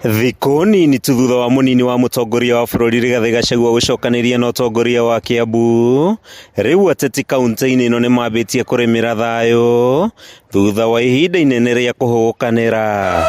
Thikũ nini tu thutha wa munini wa mutongoria wa bururi Rigathi Gachagua gucokaniria na utongoria wa Kiambu, riu ateti kaunti-ini ino nimambitie kurimira thayu thutha wa ihinda inene ria kuhugukanira.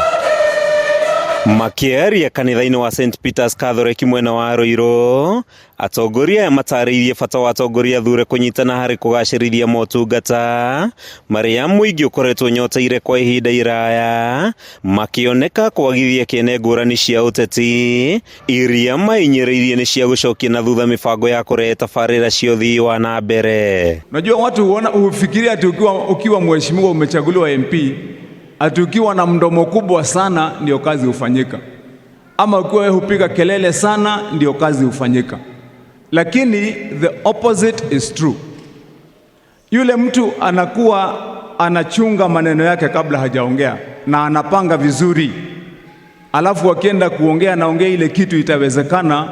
Makiaria kanitha-ini wa St Peter's Catholic mwena wa Ruiru, atongoria matariirie bata wa atongoria thure kunyitana hari kugacirithia motungata maria muingi ukoretwo nyoteire kwa ihinda iraya, makioneka kwagithia kiene ngurani cia uteti iria mainyireirie ni cia gucokia na thutha mibango ya kurehe tabarira cia uthii wa na mbere. Unajua watu ufikiria ati ukiwa mheshimiwa umechaguliwa MP ati ukiwa na mdomo kubwa sana ndio kazi hufanyika, ama ukiwa wewe hupiga kelele sana ndio kazi hufanyika. Lakini the opposite is true. Yule mtu anakuwa anachunga maneno yake kabla hajaongea na anapanga vizuri, alafu akienda kuongea anaongea ile kitu itawezekana.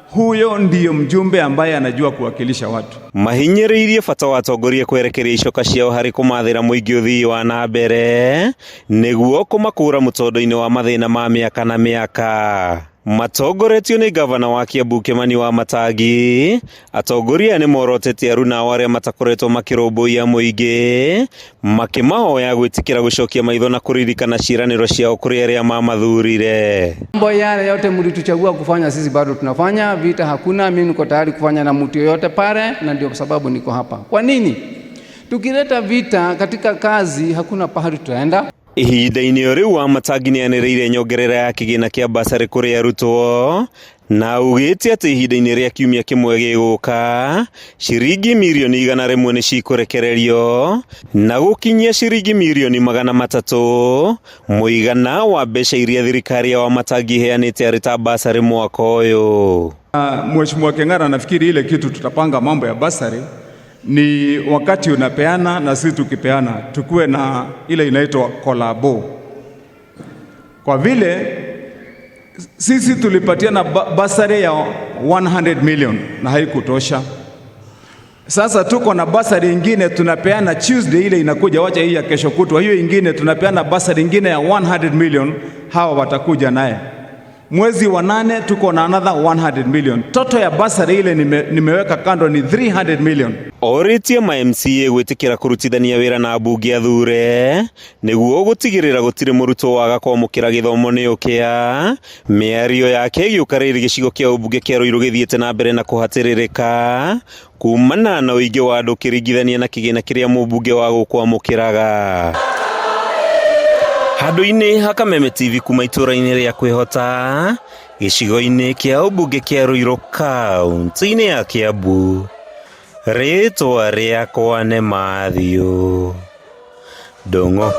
Huyo ndiyo mjumbe ambaye anajua kuwakilisha watu. Mahinyiriirie bata wa atongoria kwerekeria icoka ciao hari kumathira muingi uthii wa na mbere niguo kumakura mutondo-ini wa mathina ma miaka na miaka. Matongoretio ni ngabana wa Kiambu Kimani wa Matangi, atongoria ni morotetie aruna aria matakoretwo makirumbuia muingi makimahoya gwitikira gucokia maitho na kuririkana ciraniro ciao kuri aria mamathurire. Mambo yale yote mlituchagua kufanya, sisi bado tunafanya. Vita hakuna, mimi niko tayari kufanya na mtu yoyote pale, na ndio sababu niko hapa. Kwa nini? Tukileta vita katika kazi hakuna pahali tutaenda. Ihinda-ini riu wa Matangi nianireire nyongerera ya kigina kia basari kuri arutwo na ugite ati ihinda-ini ria kiumia kimwe giguka ciringi mirioni 100 ni cikurekererio na gukinyia ciringi mirioni 300 muigana wa mbeca iria thirikari wa Matangi heanite arita basari mwaka uyu. Mheshimiwa Keng'ara, nafikiri ile kitu tutapanga mambo ya basari ni wakati unapeana na sisi tukipeana tukue na ile inaitwa kolabo. Kwa vile sisi tulipatiana basari ya 100 million na haikutosha. Sasa tuko na basari ingine tunapeana Tuesday, ile inakuja, wacha hii ya kesho kutwa, hiyo ingine tunapeana basari ingine ya 100 million, hawa watakuja naye. Mwezi wa 8 tuko na another 100 million. Toto ya basari ile nimeweka kando ni 300 million. Oritie ma MCA gwitikira kurutithania wira na bunge athure niguo gutigirira gutire murutwo waga kwamukira githomo ni ukia. Miario yake giukariri gicigo kia ubunge kia Ruiru githiete na mbere na kuhatiririka kumana na uingi wa andu kiringithania na kigina kiria mubunge wa gukwamukiraga. Handu-ini ha Kameme TV kuma itura-ini ria kwihota gicigo-ini kia ubunge kia Ruiru kaunti-ini ya Kiambu. Ritwa riakwa ni Mathio Ndongo.